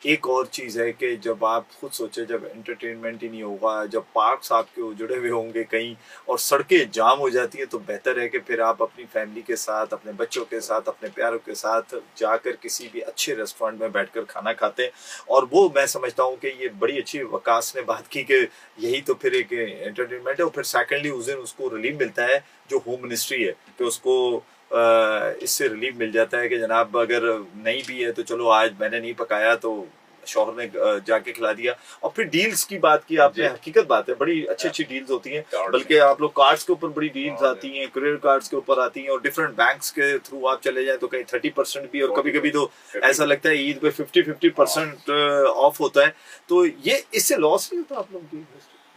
एक और चीज़ है कि जब आप खुद सोचे, जब एंटरटेनमेंट ही नहीं होगा, जब पार्क्स आपके उजड़े हुए होंगे कहीं और सड़कें जाम हो जाती है, तो बेहतर है कि फिर आप अपनी फैमिली के साथ, अपने बच्चों के साथ, अपने प्यारों के साथ जाकर किसी भी अच्छे रेस्टोरेंट में बैठकर खाना खाते हैं। और वो मैं समझता हूँ कि ये बड़ी अच्छी वकास ने बात की कि यही तो फिर एक एंटरटेनमेंट है। और फिर सेकेंडली उस दिन उसको रिलीफ मिलता है जो होम मिनिस्ट्री है, कि उसको इससे रिलीफ मिल जाता है कि जनाब अगर नहीं भी है तो चलो आज मैंने नहीं पकाया तो शौहर ने जाके खिला दिया। और फिर डील्स की बात की आपने, हकीकत बात है, बड़ी अच्छी अच्छी डील्स होती हैं। बल्कि आप लोग कार्ड्स के ऊपर बड़ी डील्स आती हैं, क्रेडिट कार्ड्स के ऊपर आती हैं, और डिफरेंट बैंक्स के थ्रू आप चले जाए तो कहीं 30% भी, और कभी कभी तो ऐसा लगता है ईद पे 50% ऑफ होता है। तो ये इससे लॉस नहीं होता आप लोग की,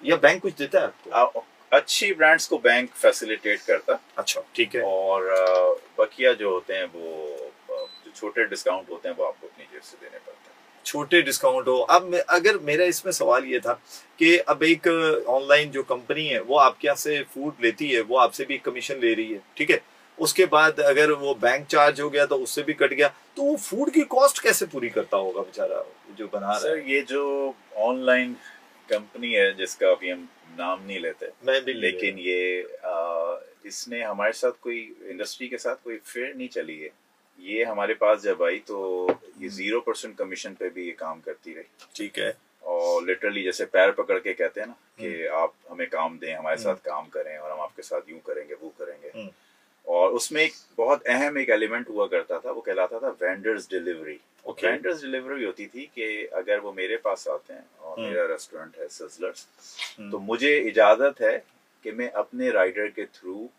या बैंक कुछ देता है आपको? अच्छी ब्रांड्स को बैंक फैसिलिटेट करता। अच्छा, ठीक है। और बकिया जो होते हैं वो जो छोटे डिस्काउंट होते हैं वो आपको अपनी जेब से देने पड़ते हैं। छोटे डिस्काउंट हो। अब अगर मेरा इसमें सवाल ये था कि अब एक ऑनलाइन जो कंपनी है वो आपके यहाँ से फूड लेती है, वो आपसे भी कमीशन ले रही है, ठीक है, उसके बाद अगर वो बैंक चार्ज हो गया तो उससे भी कट गया, तो वो फूड की कॉस्ट कैसे पूरी करता होगा बेचारा जो बना रहा है? ये जो ऑनलाइन कंपनी है जिसका अभी हम नाम नहीं लेते, मैं भी लेकिन ये इसने हमारे साथ कोई इंडस्ट्री के साथ कोई फेयर नहीं चली है। ये हमारे पास जब आई तो ये 0% कमीशन पे भी ये काम करती रही। ठीक है। और लिटरली जैसे पैर पकड़ के कहते हैं ना कि आप हमें काम दें, हमारे साथ काम करें और हम आपके साथ यूं करेंगे वो करेंगे। और उसमें एक बहुत अहम एक एलिमेंट हुआ करता था, वो कहलाता था वेंडर्स डिलीवरी। वेंडर्स डिलीवरी होती थी कि अगर वो मेरे पास आते हैं और मेरा रेस्टोरेंट है सिजलर्स, तो मुझे इजाजत है कि मैं अपने राइडर के थ्रू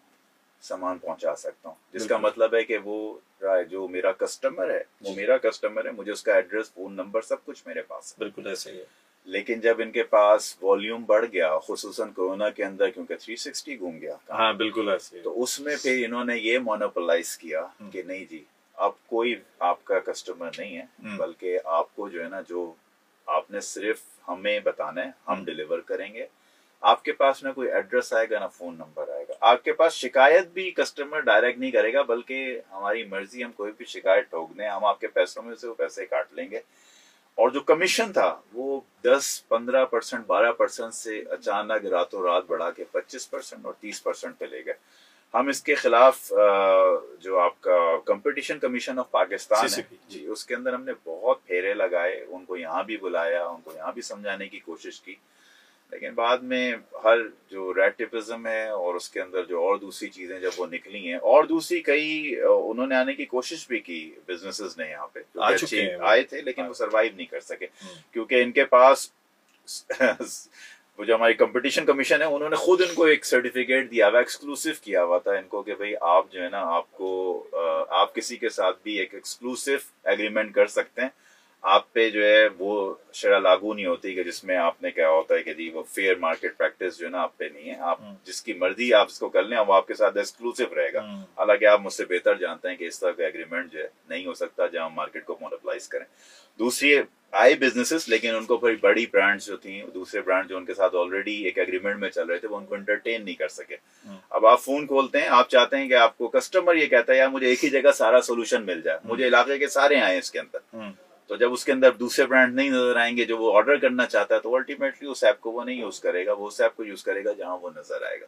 सामान पहुंचा सकता हूँ, जिसका मतलब है कि वो जो मेरा कस्टमर है वो मेरा कस्टमर है, मुझे उसका एड्रेस, फोन नंबर, सब कुछ मेरे पास है। बिल्कुल ऐसे ही है। लेकिन जब इनके पास वॉल्यूम बढ़ गया, खुसूसन कोरोना के अंदर, क्योंकि 360 घूम गया, हाँ बिल्कुल ऐसे, तो उसमें फिर इन्होंने ये मोनोपोलाइज किया कि नहीं जी, अब कोई आपका कस्टमर नहीं है, बल्कि आपको जो है ना, जो आपने सिर्फ हमें बताना है, हम डिलीवर करेंगे। आपके पास ना कोई एड्रेस आएगा ना फोन नंबर आएगा, आपके पास शिकायत भी कस्टमर डायरेक्ट नहीं करेगा, बल्कि हमारी मर्जी, हम कोई भी शिकायत ठोक दें, हम आपके पैसों में से वो पैसे काट लेंगे। और जो कमीशन था वो 10-15%, 12% से अचानक रातों रात बढ़ा के 25% और 30% पे ले गए। हम इसके खिलाफ जो आपका कंपटीशन कमीशन ऑफ पाकिस्तान है जी, उसके अंदर हमने बहुत फेरे लगाए, उनको यहाँ भी बुलाया, उनको यहाँ भी समझाने की कोशिश की, लेकिन बाद में हर जो रेटिपिज्म है और उसके अंदर जो और दूसरी चीजें जब वो निकली हैं, और दूसरी कई उन्होंने आने की कोशिश भी की, बिजनेसेस ने यहाँ पे अच्छे आए थे, लेकिन वो सरवाइव नहीं कर सके, क्योंकि इनके पास वो जो हमारी कंपटीशन कमीशन है, उन्होंने खुद इनको एक सर्टिफिकेट दिया हुआ, एक्सक्लूसिव किया हुआ था इनको कि भाई आप जो है ना, आपको आप किसी के साथ भी एक एक्सक्लूसिव एग्रीमेंट कर सकते हैं, आप पे जो है वो शरह लागू नहीं होती कि जिसमें आपने क्या होता है कि जी वो फेयर मार्केट प्रैक्टिस जो है ना आप पे नहीं है, आप जिसकी मर्जी आप इसको कर लें, वो आपके साथ एक्सक्लूसिव रहेगा। हालांकि आप मुझसे बेहतर जानते हैं कि इस तरह का एग्रीमेंट जो है नहीं हो सकता जहां हम मार्केट को मोनोपोलाइज करें। दूसरी आए बिजनेसेस, लेकिन उनको फिर बड़ी ब्रांड्स जो थी, दूसरे ब्रांड जो उनके साथ ऑलरेडी एक एग्रीमेंट में चल रहे थे, वो उनको एंटरटेन नहीं कर सके। अब आप फोन खोलते हैं, आप चाहते हैं कि आपको कस्टमर ये कहता है यार मुझे एक ही जगह सारा सोल्यूशन मिल जाए, मुझे इलाके के सारे आए इसके अंदर, तो जब उसके अंदर दूसरे ब्रांड नहीं नजर आएंगे जो वो ऑर्डर करना चाहता है, तो अल्टीमेटली उस ऐप को वो नहीं यूज करेगा, वो उस ऐप को यूज करेगा जहां वो नजर आएगा।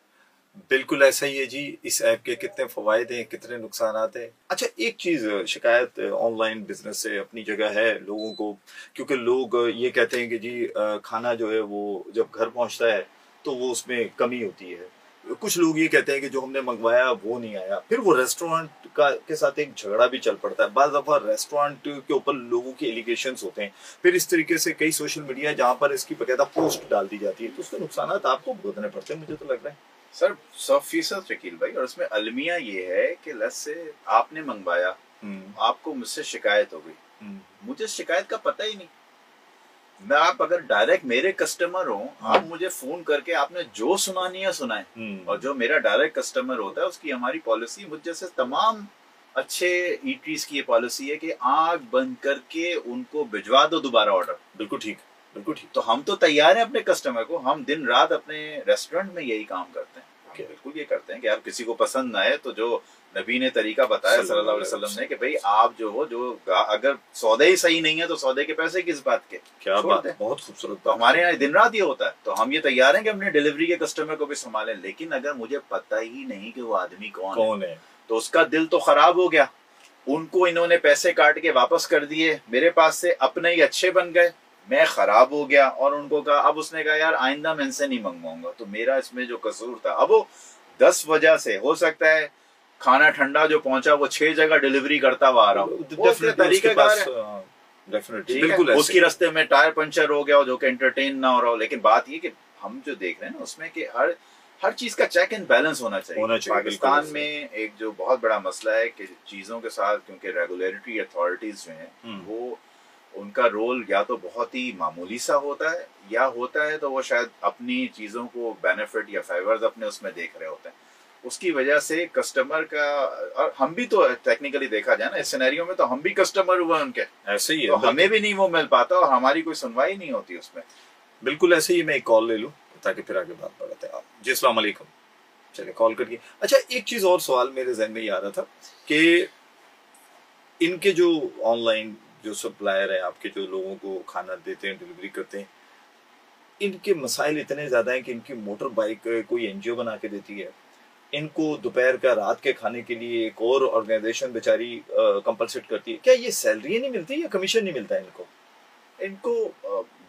बिल्कुल ऐसा ही है जी। इस ऐप के कितने फवायदे हैं, कितने नुकसान हैं। अच्छा, एक चीज शिकायत ऑनलाइन बिजनेस से अपनी जगह है लोगों को, क्योंकि लोग ये कहते हैं कि जी खाना जो है वो जब घर पहुंचता है तो वो उसमें कमी होती है। कुछ लोग ये कहते हैं कि जो हमने मंगवाया वो नहीं आया, फिर वो रेस्टोरेंट के साथ एक झगड़ा भी चल पड़ता है। बार दफा रेस्टोरेंट के ऊपर लोगों के एलिगेशंस होते हैं, फिर इस तरीके से कई सोशल मीडिया जहां पर इसकी बकायदा पोस्ट डाल दी जाती है, तो उसके नुकसान आपको भुगतने पड़ते हैं, मुझे तो लग रहा है सर 100% शकील भाई। और उसमें अलमिया ये है कि लेट्स से आपने मंगवाया, आपको मुझसे शिकायत हो गई, मुझे शिकायत का पता ही नहीं। मैं, आप अगर डायरेक्ट मेरे कस्टमर हो, आप मुझे फोन करके आपने जो सुनानी है सुनाए, और जो मेरा डायरेक्ट कस्टमर होता है उसकी हमारी पॉलिसी, मुझ जैसे तमाम अच्छे ईटरीज की ये पॉलिसी है कि आंख बंद करके उनको भिजवा दो दोबारा ऑर्डर। बिल्कुल ठीक, बिल्कुल ठीक। तो हम तो तैयार हैं अपने कस्टमर को, हम दिन रात अपने रेस्टोरेंट में यही काम करते हैं। Okay. बिल्कुल ये करते हैं कि यार किसी को पसंद ना आए तो जो नबी ने तरीका बताया सल्लल्लाहु अलैहि वसल्लम ने कि भाई आप अगर सौदे ही सही नहीं है तो सौदे के पैसे किस बात के, क्या बात है, बहुत खूबसूरत। तो हमारे यहाँ दिन रात ये होता है, तो हम ये तैयार हैं कि अपने डिलीवरी के कस्टमर को भी संभालें, लेकिन अगर मुझे पता ही नहीं कि वो आदमी कौन है तो उसका दिल तो खराब हो गया। उनको इन्होंने पैसे काट के वापस कर दिए, मेरे पास से अपने ही अच्छे बन गए, मैं खराब हो गया, और उनको कहा, अब उसने कहा यार आइंदा मैं इनसे नहीं मंगवाऊंगा, तो मेरा इसमें जो कसूर था, अब वो 10 वजह से हो सकता है खाना ठंडा जो पहुंचा वो 6 जगह डिलीवरी करता हुआ आ रहा हूँ, तरीकेकार है, बिल्कुल उसकी रास्ते में टायर पंचर हो गया जो कि एंटरटेन ना हो रहा हो। लेकिन बात ये कि हम जो देख रहे हैं ना उसमें कि हर चीज का चेक एंड बैलेंस होना चाहिए। पाकिस्तान में एक जो बहुत बड़ा मसला है कि चीजों के साथ, क्योंकि रेगुलेटरी अथॉरिटीज जो हैं वो उनका रोल या तो बहुत ही मामूली सा होता है, या होता है तो वो शायद अपनी चीजों को बेनिफिट या फेवर्स अपने उसमें देख रहे होते हैं। उसकी वजह से कस्टमर का, और हम भी तो टेक्निकली देखा जाए ना इस सिनेरियो में, तो हम भी कस्टमर हुए उनके, ऐसे ही है, तो हमें भी नहीं वो मिल पाता और हमारी कोई सुनवाई नहीं होती उसमें। बिल्कुल ऐसे ही। मैं एक कॉल ले लूं ताकि फिर आगे बात बढ़ाते हैं। जी अस्सलाम वालेकुम, चलिए कॉल करिए। अच्छा, एक चीज और सवाल मेरे जहन में ये आ रहा था कि इनके जो ऑनलाइन जो सप्लायर है आपके, जो लोगों को खाना देते हैं, डिलीवरी करते हैं, इनके मसाइल इतने ज्यादा हैं कि इनकी मोटर बाइक कोई एनजीओ बना के देती है, इनको दोपहर का रात के खाने के लिए एक और ऑर्गेनाइजेशन बेचारी कंपलसेट करती है। क्या ये सैलरी नहीं मिलती या कमीशन नहीं मिलता इनको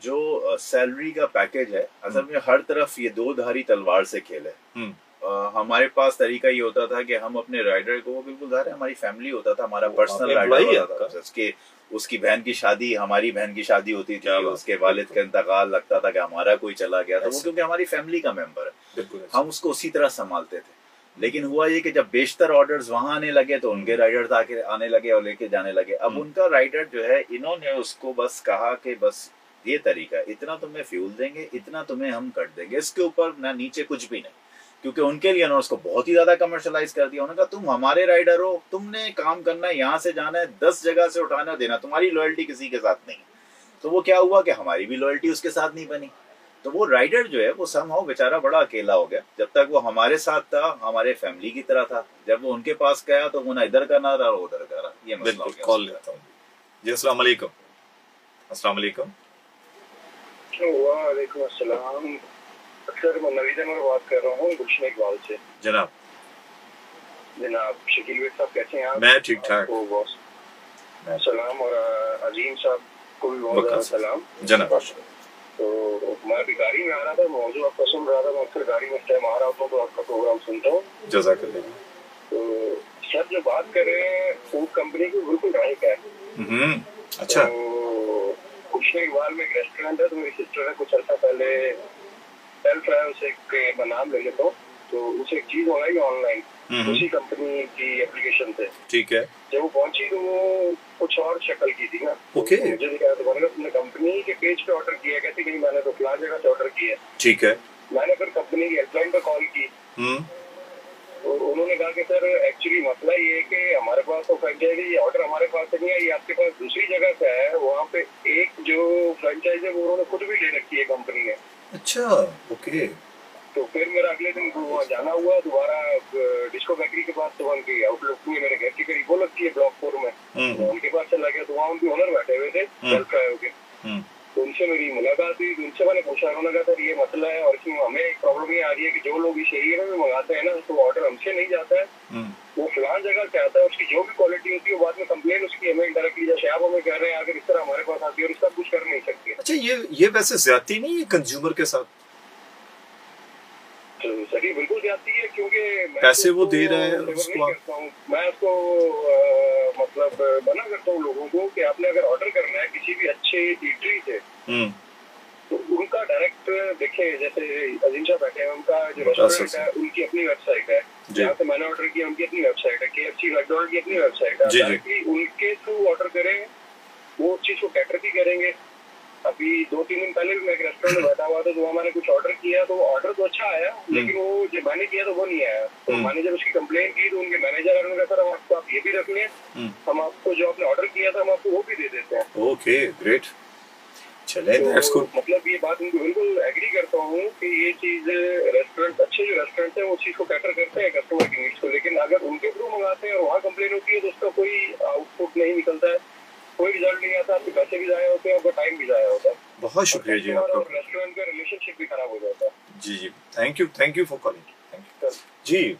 जो सैलरी का पैकेज है, असल में हर तरफ ये दो धारी तलवार से खेल है। हमारे पास तरीका ये होता था कि हम अपने राइडर को, बिल्कुल जाहिर है हमारी फैमिली होता था, हमारा पर्सनल राइडर होता था, उसकी बहन की शादी, हमारी बहन की शादी होती थी, उसके वालिद का इंतकाल लगता था कि हमारा कोई चला गया, तो वो क्योंकि हमारी फैमिली का मेंबर है, हम उसको उसी तरह संभालते थे। लेकिन हुआ ये कि जब बेशतर ऑर्डर्स वहां आने लगे तो उनके राइडर्स आके आने लगे और लेके जाने लगे। अब उनका राइडर जो है, इन्होंने उसको बस कहा कि बस ये तरीका है, इतना तुम्हें फ्यूल देंगे, इतना तुम्हें हम कट देंगे, इसके ऊपर ना नीचे कुछ भी नहीं, क्योंकि उनके लिए उन्होंने उसको बहुत ही ज्यादा कमर्शलाइज कर दिया। उन्होंने कहा तुम हमारे राइडर हो, तुमने काम करना है, यहाँ से जाना है, 10 जगह से उठाना देना, तुम्हारी लॉयल्टी किसी के साथ नहीं। तो वो क्या हुआ कि हमारी भी लॉयल्टी उसके साथ नहीं बनी, तो वो राइडर जो है वो समहाउ बेचारा बड़ा अकेला हो गया। जब तक वो हमारे साथ था, हमारे फैमिली की तरह था, जब वो उनके पास गया तो वो ना इधर का ना रहा, उधर का रहा। ये मसला हो गया। कॉल लेता हूँ जी। अस्सलाम वालेकुम। अस्सलाम वालेकुम। वालेकुम अस्सलाम। सर मैं नवीद अहमद बात कर रहा हूँ गुलशन इकबाल से। जनाब शकील भाई साहब कैसे हैं आप? मैं ठीक ठाक। सलाम, और अजीम साहब को भी बहुत सलाम। जनाब, तो मैं अभी गाड़ी में आ रहा था, मौजू आपका सुन रहा था, मैं अक्सर गाड़ी में टाइम आ रहा होता हूँ तो आपका प्रोग्राम सुनता हूँ। जज़ाकल्लाह। तो सर जो बात कर रहे हैं फूड कंपनी की, बिल्कुल राइट है। अच्छा। तो गुलशन इकबाल में एक रेस्टोरेंट है, तो मेरी सिस्टर ने कुछ अर्सा पहले सेल्फ है, उसे एक नाम ले लेता हूँ, तो उसे एक चीज मंगाई ऑनलाइन उसी कंपनी की एप्लीकेशन से। ठीक है। जब वो पहुंची तो वो कुछ और शक्ल की थी ना। ओके। मुझे दिखाया तो मैंने तुमने कंपनी के पेज पे ऑर्डर किया, कहती नहीं मैंने तो फलां जगह से ऑर्डर किया। ठीक है। मैंने फिर कंपनी की हेल्पलाइन पे कॉल की, तो उन्होंने कहा कि सर एक्चुअली मसला ये है कि हमारे पास तो फ्रेंचाइजी ऑर्डर हमारे पास नहीं है, ये आपके पास दूसरी जगह से है। वहाँ पे एक जो फ्रेंचाइजी है वो उन्होंने खुद भी ले रखी है कंपनी ने। अच्छा, ओके। तो फिर मेरा अगले दिन वहाँ जाना हुआ दोबारा डिस्को बेकरी के पास, तो उनकी आउटलुक में मेरे घर के करीब वो लगती है ब्लॉक 4 में, तो उनके पास चला गया, तो वहाँ उनके ओनर बैठे हुए थे सेल्फ ड्राइव के। तो उनसे मेरी मुलाकात हुई, उनसे मैंने पूछा, उन्होंने कहा सर ये मसला है और क्यों हमें एक प्रॉब्लम ये आ रही है कि जो लोग इस एरिया में मंगाते हैं ना, तो ऑर्डर हमसे नहीं जाता है, वो फलां जगह से आता है, उसकी जो भी क्वालिटी होती है वो बाद में कंप्लेन उसकी हमें डायरेक्टली, जैसे आप हमें कह रहे हैं अगर इस तरह हमारे पास आती है और इसका कुछ कर नहीं सकती। अच्छा, ये वैसे ज्यादती नहीं है कंज्यूमर के साथ? सर ये बिल्कुल ज्यादती है, क्योंकि पैसे वो दे रहा है उसको, मैं उसको मतलब मना करता हूँ लोगों को कि आपने अगर ऑर्डर करना है किसी भी अच्छे ईटरी से, तो उनका डायरेक्ट देखे, जैसे अजीम साहब बैठे हैं, उनका जो रेस्टोरेंट है उनकी अपनी वेबसाइट है, जहाँ से मैंने ऑर्डर किया उनकी अपनी वेबसाइट है, KFC मैकडॉनल्ड की अपनी वेबसाइट है, डायरेक्टली उनके थ्रू ऑर्डर करें, वो उस चीज को कैटर भी करेंगे। अभी 2-3 दिन पहले भी मैं एक रेस्टोरेंट में बैठा हुआ था, तो वहाँ मैंने कुछ ऑर्डर किया, तो ऑर्डर तो अच्छा आया, लेकिन वो जो मैंने किया तो वो नहीं आया। तो मैंने जब उसकी कंप्लेन की तो उनके मैनेजर ने कहा सर हम आपको आप ये भी रख लें, हम आपको जो आपने ऑर्डर किया था हम आपको वो भी दे देते हैं। Okay, great. चले, दैट्स गुड। मतलब ये बात उनको बिल्कुल एग्री करता हूँ कि ये चीज रेस्टोरेंट, अच्छे जो रेस्टोरेंट है वो चीज को कैटर करते हैं कस्टमर की नीड्स को, लेकिन अगर उनके थ्रू मंगाते हैं और वहाँ कंप्लेन होती है तो उसका कोई आउटपुट नहीं निकलता है, कोई रिजल्ट नहीं आता, आपके पैसे भी जाया होते हैं, आपका टाइम भी जाया होता है। बहुत शुक्रिया जी आपका। और रेस्टोरेंट का रिलेशनशिप भी खराब हो जाता है। जी जी, thank you for calling. Thank you जी।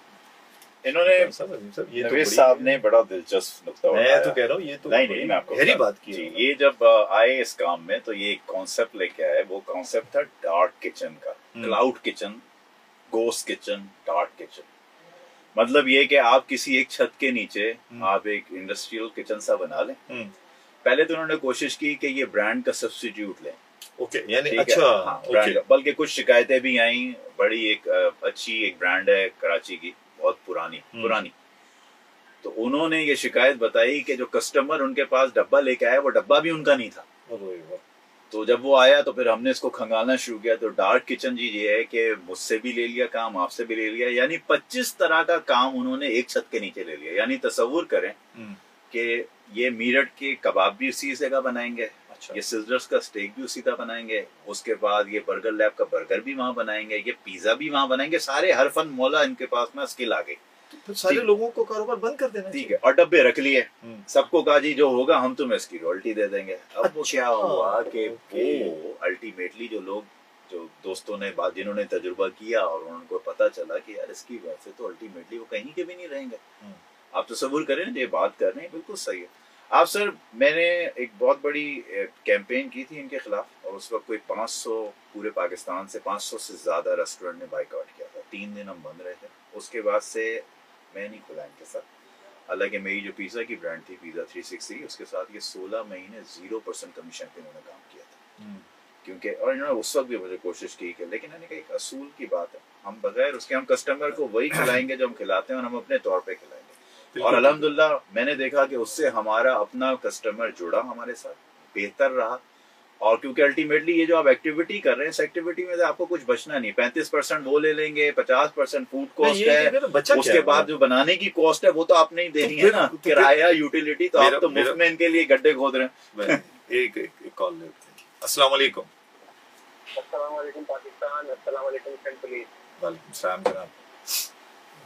इन्होंने ये नवीस साहब ने बड़ा दिलचस्प नुक्ता मैं तो कह रहा हूँ ये तो नहीं मैं आपको गहरी बात की जी। ये जब आए इस काम में तो ये एक कॉन्सेप्ट लेके आए, वो कॉन्सेप्ट था डार्क किचन का, cloud kitchen, ghost kitchen, dark kitchen. मतलब ये कि आप किसी एक छत के नीचे आप एक इंडस्ट्रियल किचन सा बना लें। पहले तो उन्होंने कोशिश की कि ये ब्रांड का सब्स्टिट्यूट लें। ओके, यानी अच्छा, हाँ, ब्रांड, बल्कि कुछ शिकायतें भी आई। बड़ी एक अच्छी एक ब्रांड है कराची की, बहुत पुरानी। तो उन्होंने ये शिकायत बताई कि जो कस्टमर उनके पास डब्बा लेके आया वो डब्बा भी उनका नहीं था। तो जब वो आया तो फिर हमने इसको खंगालना शुरू किया। तो डार्क किचन जी ये है कि मुझसे भी ले लिया काम, आपसे भी ले लिया, यानी 25 तरह का काम उन्होंने एक छत के नीचे ले लिया। यानी तस्वुर करें कि ये मीरठ के कबाब भी उसी जगह बनाएंगे, ये सिजरस का स्टेक भी उसी तरह बनाएंगे, उसके बाद ये बर्गर लैब का बर्गर भी वहां बनाएंगे, ये पिज्जा भी वहां बनाएंगे। सारे हर फन मौला इनके पास में स्किल आ गई। तो सारे लोगों को कारोबार बंद कर देना, ठीक है, और डब्बे रख लिए। सबको कहा जी जो होगा हम तुम्हें इसकी रॉयल्टी दे देंगे। अब वो क्या हुआ कि वो अल्टीमेटली जो लोग, जो दोस्तों ने बात, जिन्होंने तजुर्बा किया और उनको पता चला कि यार इसकी वजह से तो अल्टीमेटली वो कहीं के भी नहीं रहेंगे। आप तसव्वुर करें जो बात कर रहे हैं बिल्कुल सही है आप सर। मैंने एक बहुत बड़ी कैंपेन की थी इनके खिलाफ, और उस वक्त कोई 500 पूरे पाकिस्तान से 500 से ज्यादा रेस्टोरेंट ने बाइकआउट किया था। 3 दिन हम बंद रहे थे। उसके बाद से मैं नहीं खुला इनके साथ। हालांकि मेरी जो पिज़्ज़ा की ब्रांड थी पिज़्ज़ा 360, उसके साथ ये 16 महीने 0% कमीशन पे इन्होंने काम किया था। क्योंकि और इन्होंने उस वक्त भी मुझे कोशिश की कि, लेकिन मैंने कहा एक असूल की बात है, हम बगैर उसके हम कस्टमर को वही खिलाएंगे जो हम खिलाते हैं, और हम अपने तौर पे खिलाएंगे। और अल्हम्दुलिल्लाह मैंने देखा कि उससे हमारा अपना कस्टमर जुड़ा हमारे साथ, बेहतर रहा। और क्योंकि अल्टीमेटली ये जो आप एक्टिविटी कर रहे हैं, इस एक्टिविटी में से आपको कुछ बचना नहीं। 35% वो ले लेंगे, 50% फूड कॉस्ट है, उसके बाद जो बनाने की कॉस्ट है वो तो आपने ही देनी है ना, किराया, यूटिलिटी। तो आप तो मुफ्त में इनके लिए गड्ढे खोद रहे हैं। एक कॉल लेते हैं। अस्सलाम वालेकुम। अस्सलाम वालेकुम पाकिस्तान, अस्सलाम वालेकुम सेंट पुलिस। वालेकुम सलाम जनाब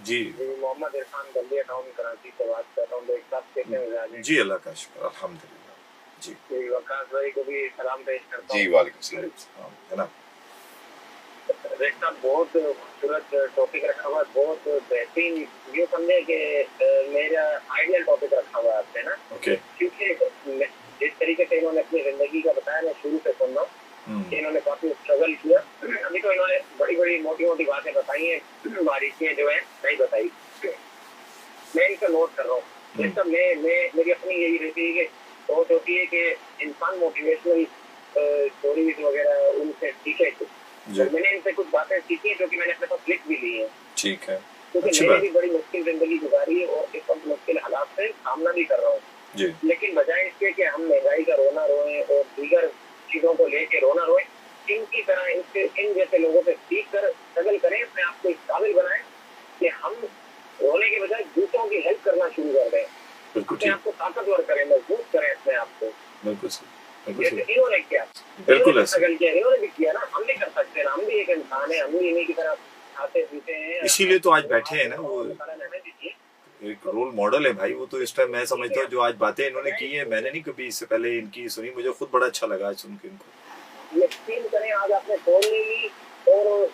जी। मोहम्मद इरफान गलिया टाउन कराची से बात कर रहा हूँ। एक साथ कैसे हैं? जी अल्लाह का शुक्र, अल्हम्दुलिल्लाह जी। वकास भाई को भी सलाम पेश करता हूँ। जी वालेकुम सलाम जनाब। रेखा बहुत खूबसूरत टॉपिक रखा हुआ है, बहुत बेहतरीन। ये समझे कि मेरा आइडियल टॉपिक रखा हुआ है आपने ना। ओके। क्योंकि जिस तरीके से इन्होंने अपनी जिंदगी का बताया, मैं शुरू से सुन रहा हूँ कि इन्होंने काफी स्ट्रगल किया। अभी तो इन्होंने बड़ी बड़ी मोटी मोटी बातें बताई हैं, बारीकियां जो है नहीं बताई। मैं इनका नोट कर रहा हूँ। मेरी अपनी यही रहती है कि सोच होती है कि इंसान मोटिवेशनल स्टोरीज वगैरह उनसे सीखे। तो मैंने इनसे कुछ बातें सीखी जो कि मैंने अपने पास लिख भी ली है। ठीक है, क्योंकि मैंने भी बड़ी मुश्किल जिंदगी गुजारी है और इस वक्त मुश्किल हालात से सामना भी कर रहा हूँ। लेकिन बजाय इसके कि हम महंगाई का रोना रोए और दीगर चीजों को लेके रोना रोए, इनकी तरह इन जैसे लोगों से सीख कर स्ट्रगल करें, अपने आप को इस काबिल बनाएं कि हम रोने के बजाय दूसरों की हेल्प करना शुरू कर दें, अपने आप को ताकतवर करें, मजबूत करें अपने आप को। जैसे इन्होंने किया, बिल्कुल स्ट्रगल किया, इन्होंने भी किया ना, हम भी कर सकते हैं। हम भी एक इंसान है, हम भी इन्हीं की तरह खाते पीते हैं। इसीलिए तो आज बैठे हैं ना, वो एक रोल मॉडल है भाई वो तो। इस टाइम मैं समझता हूँ जो आज बातें इन्होंने की है, मैंने नहीं कभी इससे पहले इनकी सुनी, मुझे खुद बड़ा अच्छा लगा सुन के इनको। यकीन करें आज आपने फोन ले ली और